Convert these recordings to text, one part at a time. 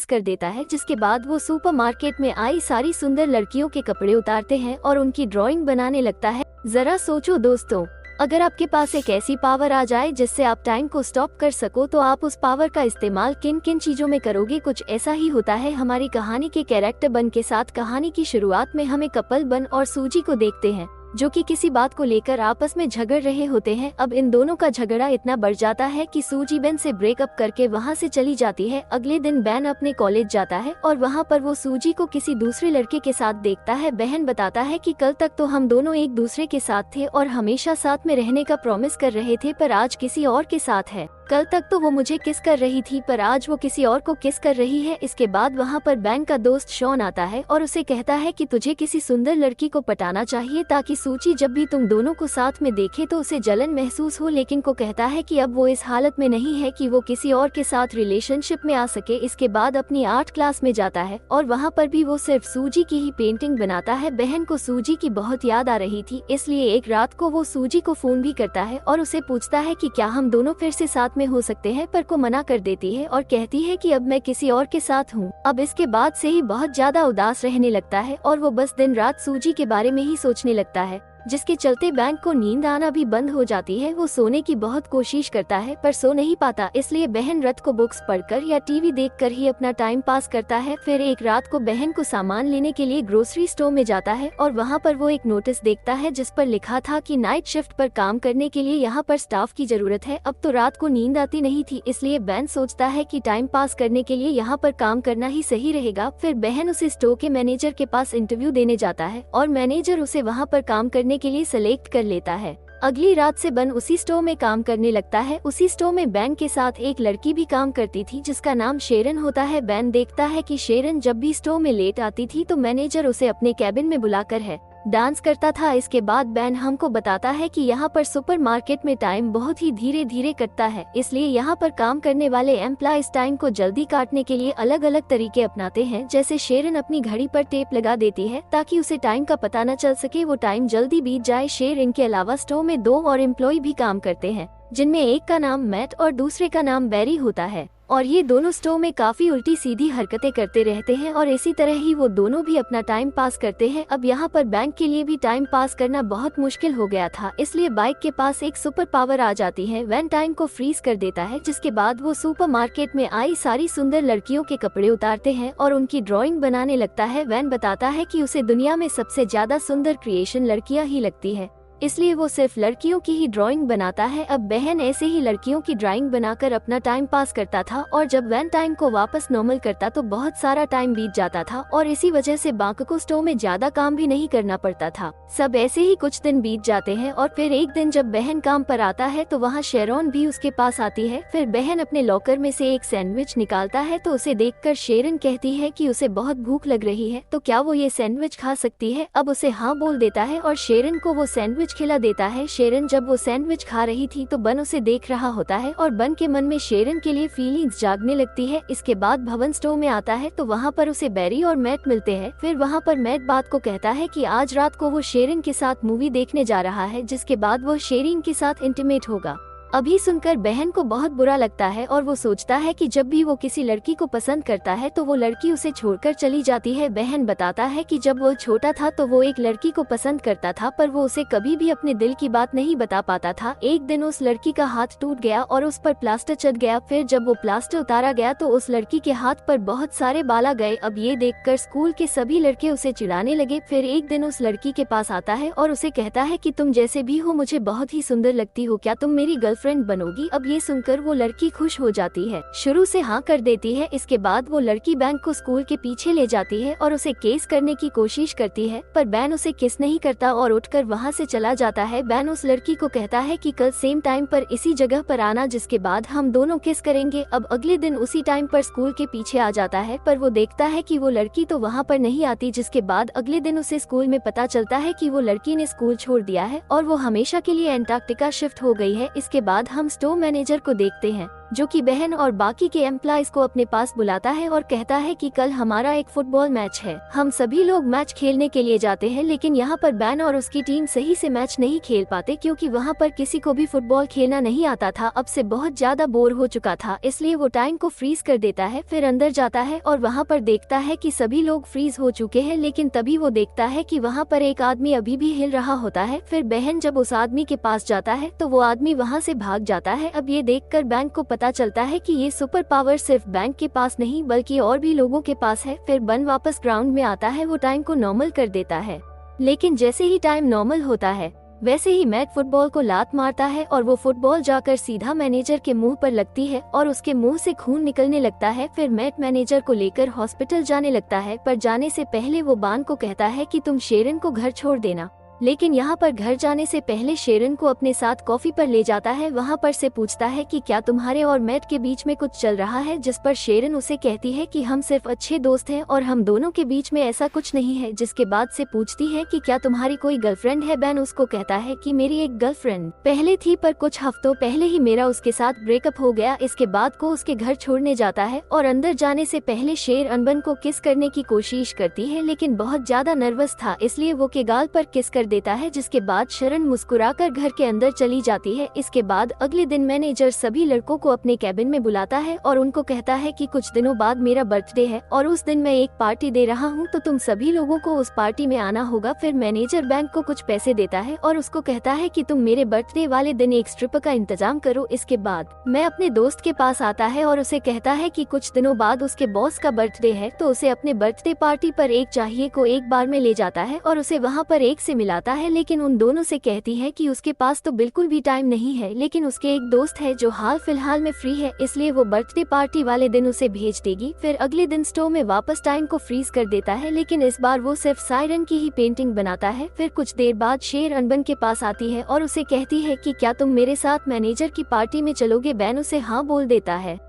कर देता है, जिसके बाद वो सुपरमार्केट में आई सारी सुंदर लड़कियों के कपड़े उतारते हैं और उनकी ड्राइंग बनाने लगता है। जरा सोचो दोस्तों, अगर आपके पास एक ऐसी पावर आ जाए जिससे आप टाइम को स्टॉप कर सको, तो आप उस पावर का इस्तेमाल किन किन चीजों में करोगे। कुछ ऐसा ही होता है हमारी कहानी के कैरेक्टर बन के साथ। कहानी की शुरुआत में हमें कपल बन और सूजी को देखते हैं, जो कि किसी बात को लेकर आपस में झगड़ रहे होते हैं। अब इन दोनों का झगड़ा इतना बढ़ जाता है कि सूजी बेन से ब्रेकअप करके वहां से चली जाती है। अगले दिन बेन अपने कॉलेज जाता है और वहां पर वो सूजी को किसी दूसरे लड़के के साथ देखता है। बहन बताता है कि कल तक तो हम दोनों एक दूसरे के साथ थे और हमेशा साथ में रहने का प्रॉमिस कर रहे थे, पर आज किसी और के साथ है। कल तक तो वो मुझे किस कर रही थी, पर आज वो किसी और को किस कर रही है। इसके बाद वहाँ पर बेन का दोस्त शॉन आता है और उसे कहता है कि तुझे किसी सुंदर लड़की को पटाना चाहिए ताकि सूची जब भी तुम दोनों को साथ में देखे तो उसे जलन महसूस हो। लेकिन को कहता है कि अब वो इस हालत में नहीं है कि वो किसी और के साथ रिलेशनशिप में आ सके। इसके बाद अपनी आर्ट क्लास में जाता है और वहाँ पर भी वो सिर्फ सूजी की ही पेंटिंग बनाता है। बहन को सूजी की बहुत याद आ रही थी, इसलिए एक रात को वो सूजी को फोन भी करता है और उसे पूछता है कि क्या हम दोनों फिर से साथ में हो सकते हैं, पर को मना कर देती है और कहती है कि अब मैं किसी और के साथ हूँ। अब इसके बाद से ही बहुत ज्यादा उदास रहने लगता है और वो बस दिन रात सूजी के बारे में ही सोचने लगता है, जिसके चलते बैंक को नींद आना भी बंद हो जाती है। वो सोने की बहुत कोशिश करता है पर सो नहीं पाता, इसलिए बहन रात को बुक्स पढ़कर या टीवी देखकर ही अपना टाइम पास करता है। फिर एक रात को बहन को सामान लेने के लिए ग्रोसरी स्टोर में जाता है और वहाँ पर वो एक नोटिस देखता है जिस पर लिखा था कि नाइट शिफ्ट पर काम करने के लिए यहाँ पर स्टाफ की जरूरत है। अब तो रात को नींद आती नहीं थी, इसलिए बहन सोचता है कि टाइम पास करने के लिए यहाँ पर काम करना ही सही रहेगा। फिर बहन उसे स्टोर के मैनेजर के पास इंटरव्यू देने जाता है और मैनेजर उसे वहाँ पर काम करने के लिए सेलेक्ट कर लेता है। अगली रात से बन उसी स्टोर में काम करने लगता है। उसी स्टोर में बैन के साथ एक लड़की भी काम करती थी जिसका नाम शेरन होता है। बैन देखता है कि शेरन जब भी स्टोर में लेट आती थी तो मैनेजर उसे अपने कैबिन में बुलाकर है डांस करता था। इसके बाद बैन हमको बताता है कि यहाँ पर सुपरमार्केट में टाइम बहुत ही धीरे धीरे कटता है, इसलिए यहाँ पर काम करने वाले एम्प्लॉइज टाइम को जल्दी काटने के लिए अलग अलग तरीके अपनाते हैं। जैसे शेरन अपनी घड़ी पर टेप लगा देती है ताकि उसे टाइम का पता न चल सके, वो टाइम जल्दी बीत जाए। शेरन के अलावा स्टोर में 2 और एम्प्लॉय भी काम करते हैं, जिनमें एक का नाम मैट और दूसरे का नाम बैरी होता है, और ये दोनों स्टोर में काफी उल्टी सीधी हरकतें करते रहते हैं और इसी तरह ही वो दोनों भी अपना टाइम पास करते हैं। अब यहाँ पर बैंक के लिए भी टाइम पास करना बहुत मुश्किल हो गया था, इसलिए बाइक के पास एक सुपर पावर आ जाती है। वैन टाइम को फ्रीज कर देता है, जिसके बाद वो सुपरमार्केट में आई सारी सुंदर लड़कियों के कपड़े उतारते हैं और उनकी ड्राइंग बनाने लगता है। वैन बताता है कि उसे दुनिया में सबसे ज्यादा सुंदर क्रिएशन लड़कियां ही लगती है, इसलिए वो सिर्फ लड़कियों की ही ड्राइंग बनाता है। अब बहन ऐसे ही लड़कियों की ड्राइंग बनाकर अपना टाइम पास करता था और जब वैन टाइम को वापस नॉर्मल करता तो बहुत सारा टाइम बीत जाता था और इसी वजह से बाक को स्टोर में ज्यादा काम भी नहीं करना पड़ता था। सब ऐसे ही कुछ दिन बीत जाते हैं और फिर एक दिन जब बहन काम पर आता है तो वहाँ शेरॉन भी उसके पास आती है। फिर बहन अपने लॉकर में से एक सैंडविच निकालता है तो उसे देखकर शेरन कहती है कि उसे बहुत भूख लग रही है, तो क्या वो ये सैंडविच खा सकती है। अब उसे हाँ बोल देता है और शेरन को वो सैंडविच खिला देता है। शेरन जब वो सैंडविच खा रही थी तो बन उसे देख रहा होता है और बन के मन में शेरन के लिए फीलिंग्स जागने लगती है। इसके बाद भवन स्टोर में आता है तो वहाँ पर उसे बैरी और मैट मिलते हैं। फिर वहाँ पर मैट बात को कहता है कि आज रात को वो शेरन के साथ मूवी देखने जा रहा है, जिसके बाद वो शेरन के साथ इंटीमेट होगा। अभी सुनकर बहन को बहुत बुरा लगता है और वो सोचता है कि जब भी वो किसी लड़की को पसंद करता है तो वो लड़की उसे छोड़कर चली जाती है। बहन बताता है कि जब वो छोटा था तो वो एक लड़की को पसंद करता था, पर वो उसे कभी भी अपने दिल की बात नहीं बता पाता था। एक दिन उस लड़की का हाथ टूट गया और उस पर प्लास्टर चढ़ गया। फिर जब वो प्लास्टर उतारा गया तो उस लड़की के हाथ पर बहुत सारे बाल आ गए। अब ये देखकर स्कूल के सभी लड़के उसे चिढ़ाने लगे। फिर एक दिन उस लड़की के पास आता है और उसे कहता है कि तुम जैसे भी हो मुझे बहुत ही सुंदर लगती हो, क्या तुम मेरी गर्लफ्रेंड बनोगी। अब ये सुनकर वो लड़की खुश हो जाती है, शुरू से हाँ कर देती है। इसके बाद वो लड़की बैंक को स्कूल के पीछे ले जाती है और उसे केस करने की कोशिश करती है, पर बैन उसे किस नहीं करता और उठकर वहाँ से चला जाता है। बैन उस लड़की को कहता है कि कल सेम टाइम पर इसी जगह पर आना, जिसके बाद हम दोनों किस करेंगे। अब अगले दिन उसी टाइम पर स्कूल के पीछे आ जाता है, पर वो देखता है कि वो लड़की तो वहाँ पर नहीं आती। जिसके बाद अगले दिन उसे स्कूल में पता चलता है कि वो लड़की ने स्कूल छोड़ दिया है और वो हमेशा के लिए एंटार्क्टिका शिफ्ट हो गई है। इसके बाद हम स्टोर मैनेजर को देखते हैं जो कि बहन और बाकी के एम्प्लॉइज को अपने पास बुलाता है और कहता है कि कल हमारा एक फुटबॉल मैच है। हम सभी लोग मैच खेलने के लिए जाते हैं, लेकिन यहाँ पर बैन और उसकी टीम सही से मैच नहीं खेल पाते क्योंकि वहाँ पर किसी को भी फुटबॉल खेलना नहीं आता था। अब से बहुत ज्यादा बोर हो चुका था, इसलिए वो टाइम को फ्रीज कर देता है। फिर अंदर जाता है और वहाँ पर देखता है कि सभी लोग फ्रीज हो चुके हैं, लेकिन तभी वो देखता है कि वहाँ पर एक आदमी अभी भी हिल रहा होता है। फिर बहन जब उस आदमी के पास जाता है तो वो आदमी वहाँ से भाग जाता है। अब ये देखकर बैंक को पता चलता है कि ये सुपर पावर सिर्फ बैंक के पास नहीं बल्कि और भी लोगों के पास है। फिर बन वापस ग्राउंड में आता है, वो टाइम को नॉर्मल कर देता है, लेकिन जैसे ही टाइम नॉर्मल होता है वैसे ही मैट फुटबॉल को लात मारता है और वो फुटबॉल जाकर सीधा मैनेजर के मुंह पर लगती है और उसके मुंह से खून निकलने लगता है। फिर मैट मैनेजर को लेकर हॉस्पिटल जाने लगता है, पर जाने से पहले वो बान को कहता है कि तुम शेरन को घर छोड़ देना। लेकिन यहाँ पर घर जाने से पहले शेरन को अपने साथ कॉफी पर ले जाता है। वहाँ पर से पूछता है कि क्या तुम्हारे और मैट के बीच में कुछ चल रहा है, जिस पर शेरन उसे कहती है कि हम सिर्फ अच्छे दोस्त हैं और हम दोनों के बीच में ऐसा कुछ नहीं है। जिसके बाद से पूछती है कि क्या तुम्हारी कोई गर्लफ्रेंड है। बैन उसको कहता है कि मेरी एक गर्लफ्रेंड पहले थी, पर कुछ हफ्तों पहले ही मेरा उसके साथ ब्रेकअप हो गया। इसके बाद को उसके घर छोड़ने जाता है और अंदर जाने से पहले शेर अनबन को किस करने की कोशिश करती है, लेकिन बहुत ज्यादा नर्वस था इसलिए वो के गाल पर किस कर देता है। जिसके बाद शरण मुस्कुराकर घर के अंदर चली जाती है। इसके बाद अगले दिन मैनेजर सभी लड़कों को अपने कैबिन में बुलाता है और उनको कहता है कि कुछ दिनों बाद मेरा बर्थडे है और उस दिन मैं एक पार्टी दे रहा हूँ, तो तुम सभी लोगों को उस पार्टी में आना होगा। फिर मैनेजर बैंक को कुछ पैसे देता है और उसको कहता है कि तुम मेरे बर्थडे वाले दिन एक स्ट्रिपर का इंतजाम करो। इसके बाद मैं अपने दोस्त के पास आता है और उसे कहता है कि कुछ दिनों बाद उसके बॉस का बर्थडे है, तो उसे अपने बर्थडे पार्टी पर एक चाहिए को एक बार में ले जाता है और उसे वहाँ पर एक से मिलाता है, लेकिन उन दोनों से कहती है कि उसके पास तो बिल्कुल भी टाइम नहीं है, लेकिन उसके एक दोस्त है जो हाल फिलहाल में फ्री है, इसलिए वो बर्थडे पार्टी वाले दिन उसे भेज देगी। फिर अगले दिन स्टोर में वापस टाइम को फ्रीज कर देता है, लेकिन इस बार वो सिर्फ सायरन की ही पेंटिंग बनाता है। फिर कुछ देर बाद शेर अनबन के पास आती है और उसे कहती है कि क्या तुम मेरे साथ मैनेजर की पार्टी में चलोगे। बैन उसे हाँ बोल देता है,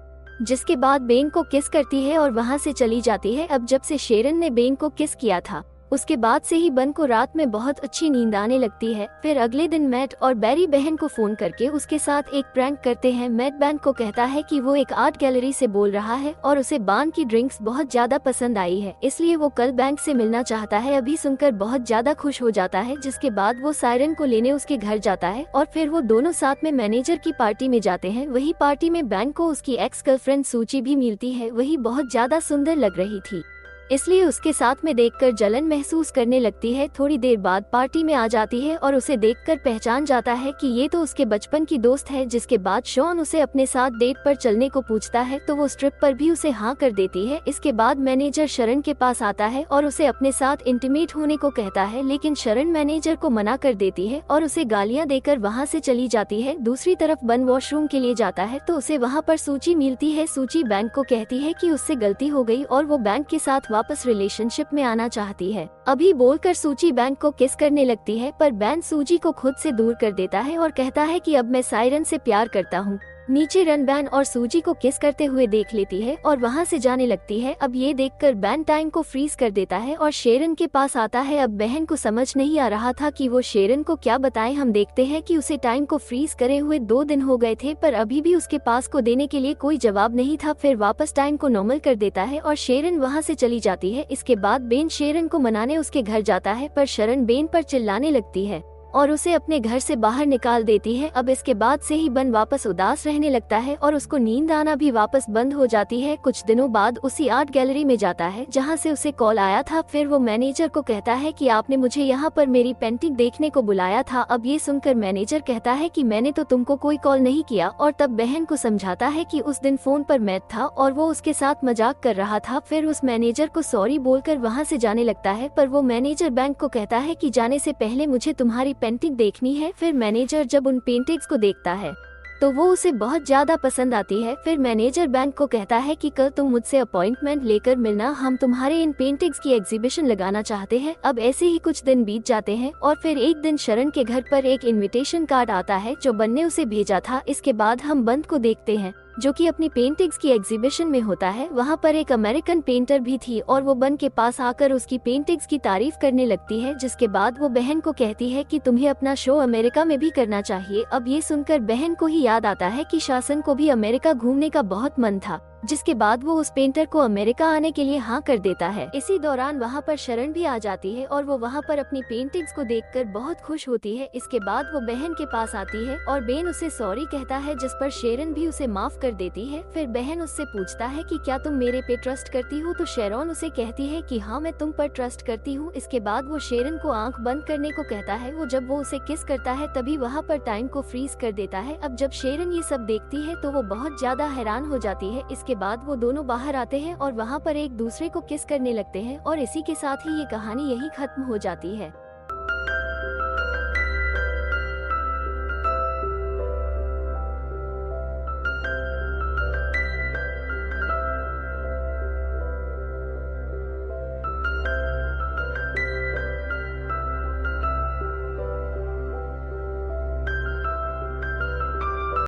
जिसके बाद बेन को किस करती है और वहाँ से चली जाती है। अब जब से शेरन ने बेन को किस किया था उसके बाद से ही बन को रात में बहुत अच्छी नींद आने लगती है। फिर अगले दिन मैट और बैरी बहन को फोन करके उसके साथ एक प्रैंक करते हैं। मैट बैन को कहता है कि वो एक आर्ट गैलरी से बोल रहा है और उसे बान की ड्रिंक्स बहुत ज्यादा पसंद आई है, इसलिए वो कल बैंक से मिलना चाहता है। अभी सुनकर बहुत ज्यादा खुश हो जाता है, जिसके बाद वो सायरन को लेने उसके घर जाता है और फिर वो दोनों साथ में मैनेजर की पार्टी में जाते हैं। वही पार्टी में बैंक को उसकी एक्स गर्लफ्रेंड सूची भी मिलती है। वही बहुत ज्यादा सुंदर लग रही थी, इसलिए उसके साथ में देखकर जलन महसूस करने लगती है। थोड़ी देर बाद पार्टी में आ जाती है और उसे देखकर पहचान जाता है कि ये तो उसके बचपन की दोस्त है। जिसके बाद शॉन उसे अपने साथ डेट पर चलने को पूछता है, तो वो स्ट्रिप पर भी उसे हाँ कर देती है। इसके बाद मैनेजर शरण के पास आता है और उसे अपने साथ इंटीमेट होने को कहता है, लेकिन शरण मैनेजर को मना कर देती है और उसे गालियाँ देकर वहाँ से चली जाती है। दूसरी तरफ बन वॉशरूम के लिए जाता है तो उसे वहाँ पर सूची मिलती है। सूची बैंक को कहती है कि उससे गलती हो गई और वो बैंक के साथ वापस रिलेशनशिप में आना चाहती है। अभी बोलकर सूची बैंक को किस करने लगती है, पर बैन सूची को खुद से दूर कर देता है और कहता है कि अब मैं सायरन से प्यार करता हूँ। नीचे रन बैन और सूजी को किस करते हुए देख लेती है और वहाँ से जाने लगती है। अब ये देखकर बैन टाइम को फ्रीज कर देता है और शेरन के पास आता है। अब बहन को समझ नहीं आ रहा था कि वो शेरन को क्या बताए। हम देखते हैं कि उसे टाइम को फ्रीज करे हुए 2 दिन हो गए थे, पर अभी भी उसके पास को देने के लिए कोई जवाब नहीं था। फिर वापस टाइम को नॉर्मल कर देता है और शेरन वहाँ से चली जाती है। इसके बाद बेन शेरन को मनाने उसके घर जाता है, पर शरण बेन पर चिल्लाने लगती है और उसे अपने घर से बाहर निकाल देती है। अब इसके बाद से ही बन वापस उदास रहने लगता है और उसको नींद आना भी वापस बंद हो जाती है। कुछ दिनों बाद उसी आर्ट गैलरी में जाता है जहां से उसे कॉल आया था। फिर वो मैनेजर को कहता है कि आपने मुझे यहां पर मेरी पेंटिंग देखने को बुलाया था। अब ये सुनकर मैनेजर कहता है कि मैंने तो तुमको कोई कॉल नहीं किया, और तब बहन को समझाता है कि उस दिन फोन पर मैट था और वो उसके साथ मजाक कर रहा था। फिर उस मैनेजर को सॉरी बोलकर वहाँ से जाने लगता है, पर वो मैनेजर बैंक को कहता है कि जाने से पहले मुझे तुम्हारी पेंटिंग देखनी है। फिर मैनेजर जब उन पेंटिंग्स को देखता है तो वो उसे बहुत ज्यादा पसंद आती है। फिर मैनेजर बैंक को कहता है कि कल तुम मुझसे अपॉइंटमेंट लेकर मिलना, हम तुम्हारे इन पेंटिंग्स की एग्जीबिशन लगाना चाहते हैं। अब ऐसे ही कुछ दिन बीत जाते हैं और फिर एक दिन शरण के घर पर एक इनविटेशन कार्ड आता है जो बन ने उसे भेजा था। इसके बाद हम बंद को देखते हैं जो कि अपनी पेंटिंग्स की एग्जीबिशन में होता है। वहाँ पर एक अमेरिकन पेंटर भी थी और वो बन के पास आकर उसकी पेंटिंग्स की तारीफ करने लगती है, जिसके बाद वो बहन को कहती है कि तुम्हें अपना शो अमेरिका में भी करना चाहिए। अब ये सुनकर बहन को ही याद आता है कि शासन को भी अमेरिका घूमने का बहुत मन था, जिसके बाद वो उस पेंटर को अमेरिका आने के लिए हाँ कर देता है। इसी दौरान वहाँ पर शरण भी आ जाती है और वो वहाँ पर अपनी पेंटिंग्स को देखकर बहुत खुश होती है। इसके बाद वो बहन के पास आती है और बेन उसे सॉरी कहता है, जिस पर शेरन भी उसे माफ कर देती है। फिर बहन उससे पूछता है कि क्या तुम मेरे पे ट्रस्ट करती हो, तो शेरॉन उसे कहती है कि हाँ मैं तुम पर ट्रस्ट करती हूँ। इसके बाद वो शेरन को आंख बंद करने को कहता है। जब वो उसे किस करता है तभी वहाँ पर टाइम को फ्रीज कर देता है। अब जब शेरन ये सब देखती है तो वो बहुत ज्यादा हैरान हो जाती है। इसके बाद वो दोनों बाहर आते हैं और वहाँ पर एक दूसरे को किस करने लगते हैं और इसी के साथ ही ये कहानी यही खत्म हो जाती है।